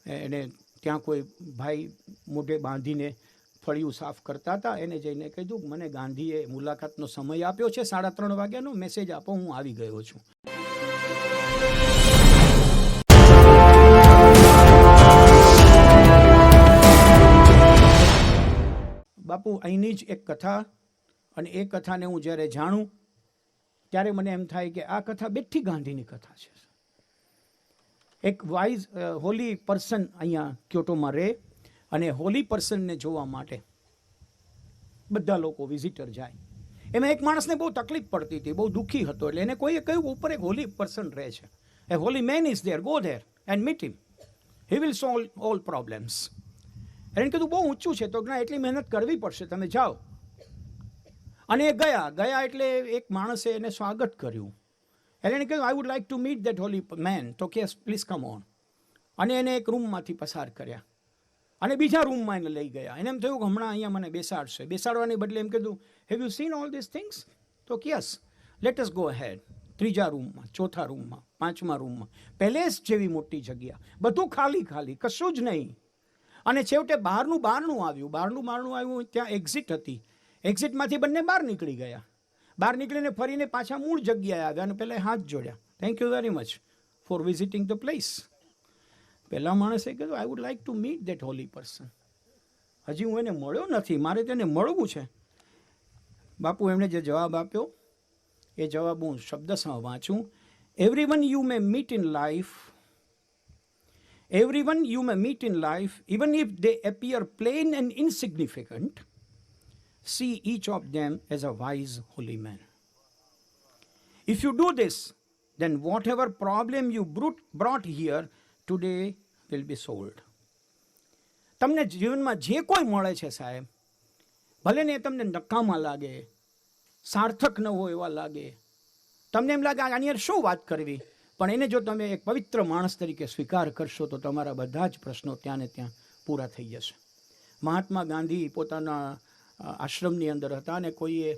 એને ત્યાં કોઈ ભાઈ મોઢે બાંધીને ફળિયું સાફ કરતા હતા. એને જઈને કીધું મને ગાંધીએ મુલાકાતનો સમય આપ્યો છે 3:30 વાગ્યાનો, મેસેજ આપો, હું આવી ગયો છું. બાપુ અહીંની જ એક કથા, અને એ કથાને હું જ્યારે જાણું ત્યારે મને એમ થાય કે આ કથા બેઠી ગાંધીની કથા છે. એક વાઇઝ હોલી પર્સન અહીંયા ક્યોટોમાં રહે, અને હોલી પર્સનને જોવા માટે બધા લોકો વિઝિટર જાય. એમાં એક માણસને બહુ તકલીફ પડતી હતી, બહુ દુઃખી હતો. એટલે એને કોઈએ કહ્યું ઉપર એક હોલી પર્સન રહે છે, a holy man is there, go there and meet him, he will solve all problems. એને કીધું બહુ ઊંચું છે, તો ના એટલી મહેનત કરવી પડશે, તમે જાઓ. અને એ ગયા એટલે એક માણસે એને સ્વાગત કર્યું. એટલે એને કહ્યું I would like to meet that holy man. તો કે પ્લીઝ કમ ઓન. અને એને એક રૂમમાંથી પસાર કર્યા અને બીજા રૂમમાં એને લઈ ગયા. એને એમ થયું કે હમણાં અહીંયા મને બેસાડશે. બેસાડવાની બદલે એમ કીધું have you seen all this things? તો yes, let us go ahead. 3જા રૂમમાં, 4થા રૂમમાં, 5મા રૂમમાં, પેલેસ જેવી મોટી જગ્યા, બધું ખાલી, કશું જ નહીં. અને છેવટે બહારનું બારણું આવ્યું. ત્યાં એક્ઝિટ હતી. એક્ઝિટમાંથી બંને બહાર નીકળી ગયા. બહાર નીકળીને ફરીને પાછા મૂળ જગ્યાએ આવ્યા અને પહેલાં હાથ જોડ્યા. Thank you very much for visiting the place. પહેલા માણસે કીધું આઈ would like to meet that Holi person. હજી હું એને મળ્યો નથી, મારે તેને મળવું છે. બાપુ એમણે જે જવાબ આપ્યો એ જવાબ હું શબ્દસહ વાંચું. Everyone you may meet in life, everyone you may meet in life, even if they appear plain and insignificant, see each of them as a wise holy man. If you do this, then whatever problem you brought here today will be solved. તમને જીવનમાં જે કોઈ મળે છે સાહેબ, ભલે ને તમને નકામા લાગે, સાર્થક ન હોય એવા લાગે, તમને એમ લાગે આની યાર શું વાત કરવી, પણ એને જો તમે એક પવિત્ર માણસ તરીકે સ્વીકાર કરશો તો તમારા બધા જ પ્રશ્નો ત્યાં ને ત્યાં પૂરા થઈ જશે. મહાત્મા ગાંધી પોતાના આશ્રમની અંદર હતા અને કોઈએ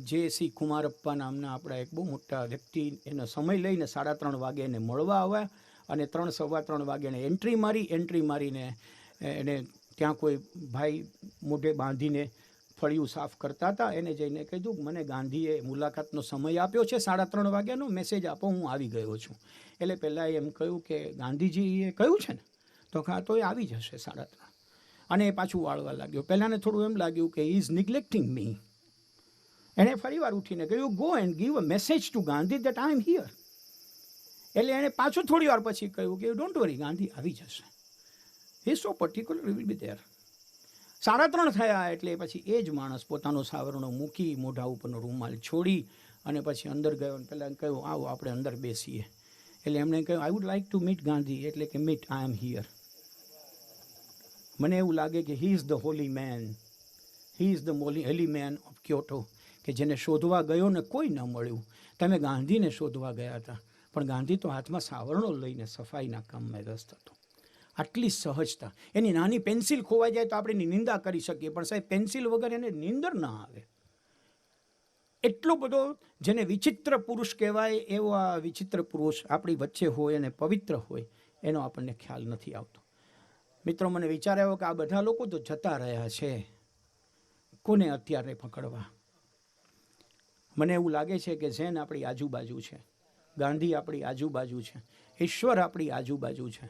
જે.સી. કુમારપ્પા નામના આપણા એક બહુ મોટા વ્યક્તિ એનો સમય લઈને 3:30 વાગે એને મળવા આવ્યા. અને 3-3:15 વાગે એને એન્ટ્રી મારીને એને ત્યાં કોઈ ભાઈ મોઢે બાંધીને ફળિયું સાફ કરતા હતા. એને જઈને કીધું મને ગાંધીએ મુલાકાતનો સમય આપ્યો છે 3:30 વાગ્યાનો, મેસેજ આપો, હું આવી ગયો છું. એટલે પહેલાં એમ કહ્યું કે ગાંધીજીએ કહ્યું છે ને, તો હા તો એ આવી જશે 3:30. અને એ પાછું વાળવા લાગ્યો. પહેલાંને થોડું એમ લાગ્યું કે હી ઇઝ નિગ્લેક્ટિંગ મી. એણે ફરી વાર ઉઠીને કહ્યું go and give a message two Gandhi that I am here. એટલે એણે પાછું થોડી વાર પછી કહ્યું કે ડોન્ટ વરી, ગાંધી આવી જશે, હી સો પર્ટિક્યુલર વિલ બી ધેર. 3:30 થયા એટલે પછી એ જ માણસ પોતાનો સાવરણો મૂકી, મોઢા ઉપરનો રૂમાલ છોડી અને પછી અંદર ગયો. અને પહેલાં કહ્યું આવો આપણે અંદર બેસીએ. એટલે એમણે કહ્યું I would like to meet Gandhi. એટલે કે મીટ, આઈ એમ હિયર. મને એવું લાગે કે he is the holy man, he is the holy man of Kyoto, કે જેને શોધવા ગયો ને કોઈ ન મળ્યું. તમે ગાંધીને શોધવા ગયા હતા, પણ ગાંધી તો હાથમાં સાવરણો લઈને સફાઈના કામમાં વ્યસ્ત હતો. આટલી સહજતા. એની નાની પેન્સિલ ખોવાઈ જાય તો આપણે એની નિંદા કરી શકીએ, પણ સાહેબ પેન્સિલ વગર એને નીંદર ના આવે. એટલો બધો જેને વિચિત્ર પુરુષ કહેવાય એવા વિચિત્ર પુરુષ આપણી વચ્ચે હોય અને પવિત્ર હોય એનો આપણને ખ્યાલ નથી આવતો. મિત્રો, મને વિચાર આવ્યો કે આ બધા લોકો તો જતા રહ્યા છે, કોને અત્યારે પકડવા? મને એવું લાગે છે કે ઝેન આપણી આજુબાજુ છે, ગાંધી આપણી આજુબાજુ છે, ઈશ્વર આપણી આજુબાજુ છે.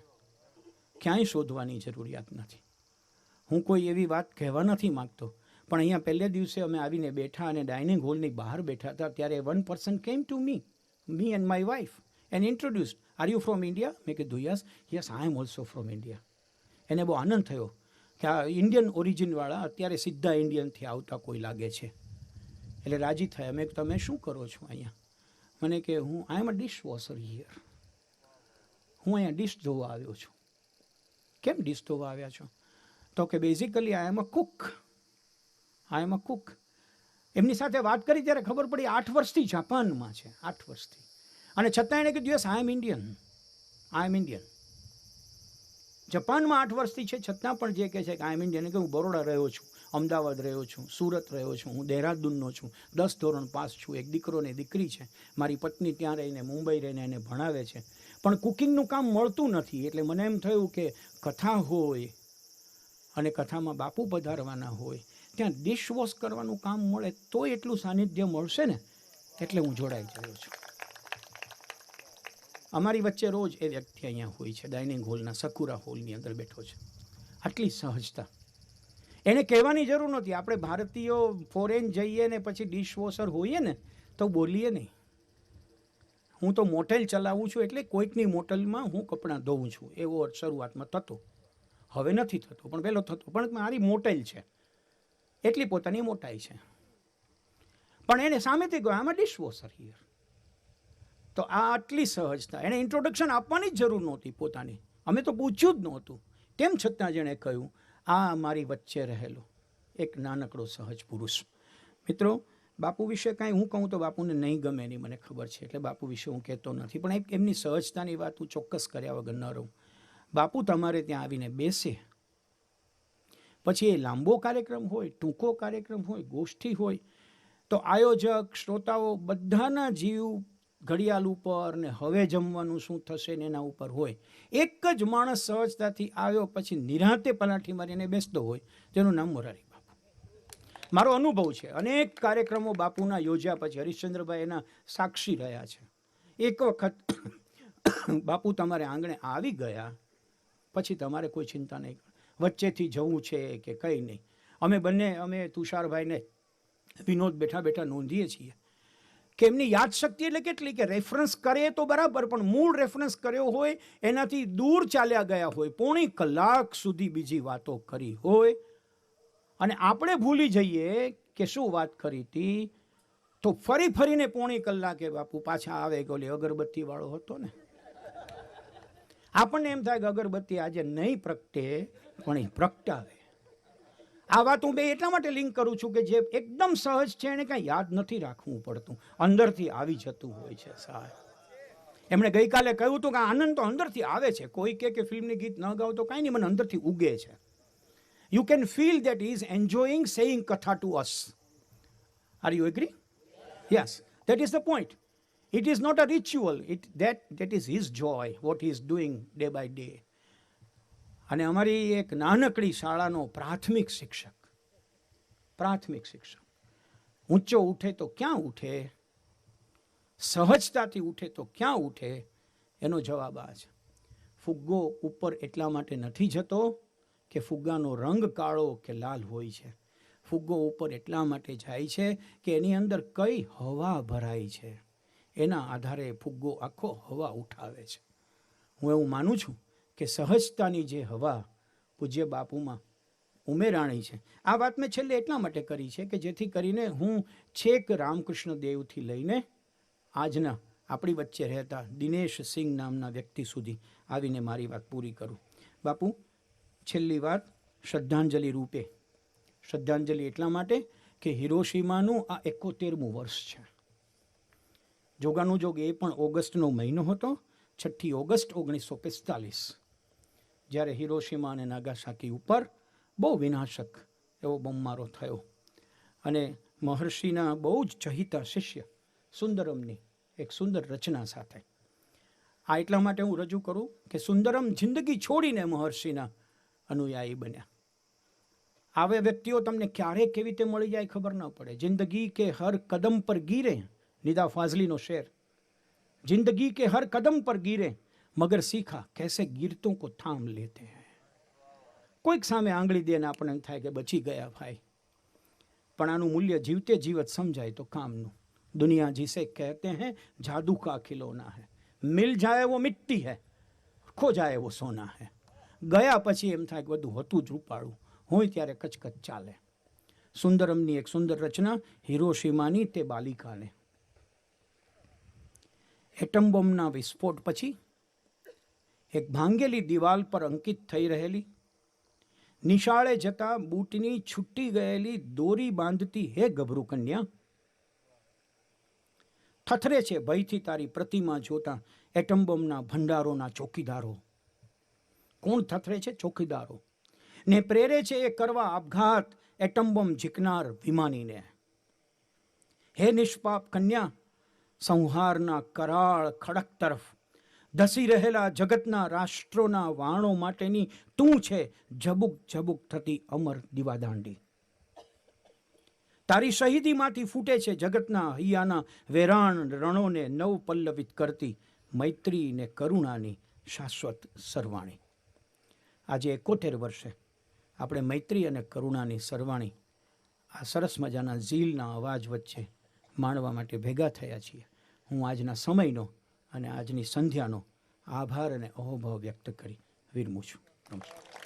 ક્યાંય શોધવાની જરૂરિયાત નથી. હું કોઈ એવી વાત કહેવા નથી માગતો, પણ અહીંયા પહેલે દિવસે અમે આવીને બેઠા અને ડાઇનિંગ હોલની બહાર બેઠા હતા ત્યારે one person came to me and my wife and introduced, are you from India? મેં કીધું yes I am also from India. એને બહુ આનંદ થયો કે આ ઇન્ડિયન ઓરિજિનવાળા અત્યારે સીધા ઇન્ડિયનથી આવતા કોઈ લાગે છે. એટલે રાજી થયા. મેં તમે શું કરો છો અહીંયા? મને કે આઈ એમ અ ડિશ વોશર હિયર. હું અહીંયા ડિશ ધોવા આવ્યો છું. કેમ ડિશ ધોવા આવ્યા છો? તો કે બેઝિકલી આઈ એમ અ કુક. એમની સાથે વાત કરી ત્યારે ખબર પડી 8 વર્ષથી જાપાનમાં છે, 8 વર્ષથી. અને છતાં એણે કીધું યસ આઈ એમ ઇન્ડિયન. જાપાનમાં 8 વર્ષથી છે, છતાં પણ જે કહે છે કે આઈ એમ ઇન્ડિયન. કે હું બરોડા રહ્યો છું, અમદાવાદ રહ્યો છું, સુરત રહ્યો છું, હું દહેરાદૂનનો છું, 10 ધોરણ પાસ છું, એક દીકરો ને દીકરી છે. મારી પત્ની ત્યાં રહીને મુંબઈ રહીને એને ભણાવે છે. પણ કુકિંગનું કામ મળતું નથી. એટલે મને એમ થયું કે કથા હોય અને કથામાં બાપુ પધારવાના હોય, ત્યાં ડિશવોશ કરવાનું કામ મળે તો એટલું સાનિધ્ય મળશે ને, એટલે હું જોડાઈ ગયો છું. અમારી વચ્ચે રોજ એ વ્યક્તિ અહીંયા હોય છે, ડાઇનિંગ હોલના સકુરા હોલની અંદર બેઠો છે. આટલી સહજતા એને કહેવાની જરૂર નથી. આપણે ભારતીયો ફોરેન જઈએ ને પછી ડિશવોશર હોઈએ ને તો બોલીએ નહીં. હું તો મોટેલ ચલાવું છું, એટલે કોઈકની મોટેલમાં હું કપડાં ધોઉં છું. એવો શરૂઆતમાં થતો, હવે નથી થતો, પણ પહેલો થતો. પણ મારી મોટેલ છે એટલી પોતાની મોટાઈ છે. પણ એને સામેથી ગયો, આમાં ડિશવોશર હિયર. તો આ આટલી સહજતા, એને ઇન્ટ્રોડક્શન આપવાની જ જરૂર નહોતી પોતાની. અમે તો પૂછ્યું જ નહોતું. તેમ છતાં જેણે કહ્યું, આ મારી વચ્ચે રહેલો એક નાનકડો સહજ પુરુષ. મિત્રો, બાપુ વિશે કાંઈ હું કહું તો બાપુને નહીં ગમે એની મને ખબર છે, એટલે બાપુ વિશે હું કહેતો નથી. પણ એક એમની સહજતાની વાત હું ચોક્કસ કર્યા વગર ન રહું. બાપુ તમારે ત્યાં આવીને બેસે, પછી એ લાંબો કાર્યક્રમ હોય, ટૂંકો કાર્યક્રમ હોય, ગોષ્ઠી હોય, તો આયોજક, શ્રોતાઓ બધાના જીવ ઘડિયાળ ઉપર ને હવે જમવાનું શું થશે ને એના ઉપર હોય. એક જ માણસ સહજતાથી આવ્યો પછી નિરાંતે પલાઠી મારીને બેસતો હોય, તેનું નામ મોરારી બાપુ. મારો અનુભવ છે. અનેક કાર્યક્રમો બાપુના યોજ્યા પછી હરિશ્ચંદ્રભાઈ એના સાક્ષી રહ્યા છે. એક વખત બાપુ તમારે આંગણે આવી ગયા પછી તમારે કોઈ ચિંતા નહીં, વચ્ચેથી જવું છે કે કંઈ નહીં. અમે તુષારભાઈને વિનોદ બેઠા બેઠા નોંધીએ છીએ કે એમની યાદશક્તિ એટલે કેટલી, કે રેફરન્સ કરે તો બરાબર, પણ મૂળ રેફરન્સ કર્યો હોય એનાથી દૂર ચાલ્યા ગયા હોય, પોણી કલાક સુધી બીજી વાતો કરી હોય, અને આપણે ભૂલી જઈએ કે શું વાત કરી હતી, તો ફરીને પોણી કલાકે બાપુ પાછા આવે કે ઓલી અગરબત્તી વાળો હતો ને. આપણને એમ થાય કે અગરબત્તી આજે નહીં પ્રગટે પણ એ પ્રગટાવે. આ વાત હું બે એટલા માટે લિંક કરું છું કે જે એકદમ સહજ છે એને કાંઈ યાદ નથી રાખવું પડતું, અંદરથી આવી જતું હોય છે. સાહેબ એમણે ગઈકાલે કહ્યું હતું કે આનંદ તો અંદરથી આવે છે. કોઈ કે ફિલ્મની ગીત ન ગાવ તો કાંઈ નહીં, મને અંદરથી ઉગે છે. You can feel that is enjoying saying katha to us. Are you agree? Yes, that is the point. It is not a ritual. That is his joy, what he is doing day by day. અને અમારી એક નાનકડી શાળાનો પ્રાથમિક શિક્ષક ઊંચો ઉઠે તો ક્યાં ઉઠે, સહજતાથી ઉઠે તો ક્યાં ઉઠે, એનો જવાબ આ છે. ફુગ્ગો ઉપર એટલા માટે નથી જતો કે ફુગ્ગાનો રંગ કાળો કે લાલ હોય છે. ફુગ્ગો ઉપર એટલા માટે જાય છે કે એની અંદર કઈ હવા ભરાઈ છે, એના આધારે ફુગ્ગો આખો હવા ઉઠાવે છે. હું એવું માનું છું કે સહજતાની જે હવા પૂજ્ય બાપુમાં ઉમેરાણી છે. આ વાત મેં છેલ્લે એટલા માટે કરી છે કે જેથી કરીને હું છેક રામકૃષ્ણ દેવથી લઈને આજના આપણી વચ્ચે રહેતા દિનેશ સિંહ નામના વ્યક્તિ સુધી આવીને મારી વાત પૂરી કરું. બાપુ, છેલ્લી વાત શ્રદ્ધાંજલિ રૂપે. શ્રદ્ધાંજલિ એટલા માટે કે હિરોશીમાનું આ 71મું વર્ષ છે. જોગાનું જોગ એ પણ ઓગસ્ટનો મહિનો હતો, 6 ઓગસ્ટ 1945, જ્યારે હિરોશીમા અને નાગાસાકી ઉપર બહુ વિનાશક એવો બોમ્બમારો થયો. અને મહર્ષિના બહુ જ ચહિતા શિષ્ય સુંદરમની એક સુંદર રચના સાથે. આ એટલા માટે હું રજૂ કરું કે સુંદરમ જિંદગી છોડીને મહર્ષિના અનુયાયી બન્યા. આવા વ્યક્તિઓ તમને ક્યારે કેવી રીતે મળી જાય ખબર ન પડે. જિંદગી કે હર કદમ પર ગીરે, નિદા ફાઝલીનો શેર. जिंदगी के हर कदम पर गिरे मगर सीखा कैसे गिरतों को थाम लेते हैं. કોઈક સામે આંગળી દે ને આપણને એમ થાય કે બચી ગયા ભાઈ, પણ આનું મૂલ્ય જીવતે જીવત સમજાય તો કામનું. દુનિયા जिसे कहते हैं जादू का खिलौना है, मिल जाए वो मिट्टी है, खो जाए वो सोना है. ગયા પછી એમ થાય કે બધું હતું જ રૂપાળું, હોય ત્યારે કચકચ ચાલે. સુંદરમની એક સુંદર રચના હિરોશીમાની તે બાલિકાને. એટમ બોમ્બના વિસ્ફોટ પછી એક ભાંગેલી દિવાલ પર અંકિત થઈ રહેલી, નિશાળે જતા બૂટની છૂટી ગયેલી દોરી બાંધતી હે ગભરૂ કન્યા, થથરે છે ભયથી તારી પ્રતિમા જોતા એટમ બોમ્બના ભંડારોના ચોકીદારો. કોણ થથરે છે? ચોકીદારો. ને પ્રેરે છે એ કરવા આપઘાત એટમ બોમ્બ ઝીકનાર વિમાનીને. હે નિષ્પાપ કન્યા, સંહારના કરાળ ખડક તરફ ધસી રહેલા જગતના રાષ્ટ્રોના વાણો માટેની તું છે ઝબુક ઝબુક થતી અમર દીવાદાંડી. તારી શહીદીમાંથી ફૂટે છે જગતના હૈયાના વેરાણ રણોને નવ પલ્લવિત કરતી મૈત્રી ને કરુણાની શાશ્વત સરવાણી. આજે 71 વર્ષે આપણે મૈત્રી અને કરુણાની સરવાણી આ સરસ મજાના ઝીલના અવાજ વચ્ચે માણવા માટે ભેગા થયા છીએ. હું આજના સમયનો અને આજની સંધ્યાનો આભાર અને અહોભાવ વ્યક્ત કરી વિરમું છું. નમસ્કાર.